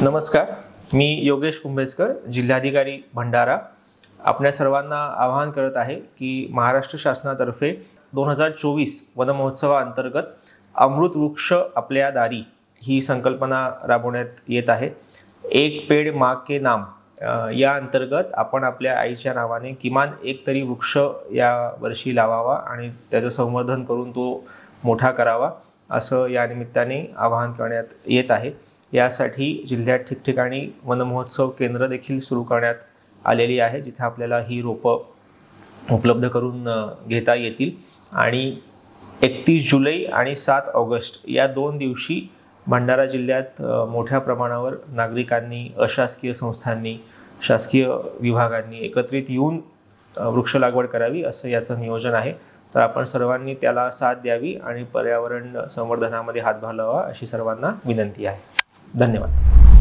नमस्कार, मी योगेश कुंभेजकर, जिल्हाधिकारी भंडारा. आपल्या सर्वांना आवाहन करत आहे की महाराष्ट्र शासनातर्फे 2024 वन महोत्सवाअंतर्गत अमृत वृक्ष आपल्या दारी ही संकल्पना राबवण्यात येत आहे. एक पेड़ माँ के नाम या अंतर्गत आपण आपल्या आईच्या नावाने किमान एक तरी वृक्ष या वर्षी लावावा आणि त्याचं संवर्धन करून तो मोठा करावा असं या निमित्ताने आवाहन करण्यात येत आहे. यासाठी जिल्ह्यात ठिकठिकाणी वन महोत्सव केंद्र देखील सुरू करण्यात आलेली आहे, जिथे आपल्याला ही रोपं उपलब्ध करून घेता येतील. आणि 31 जुलै आणि 7 ऑगस्ट या 2 दिवशी भंडारा जिल्ह्यात मोठ्या प्रमाणावर नागरिकांनी, अशासकीय संस्थांनी, शासकीय विभागांनी एकत्रित येऊन वृक्ष लागवड करावी असं याचं नियोजन आहे. तर आपण सर्वांनी त्याला साथ द्यावी आणि पर्यावरण संवर्धनामध्ये हातभार लावावा अशी सर्वांना विनंती आहे. धन्यवाद.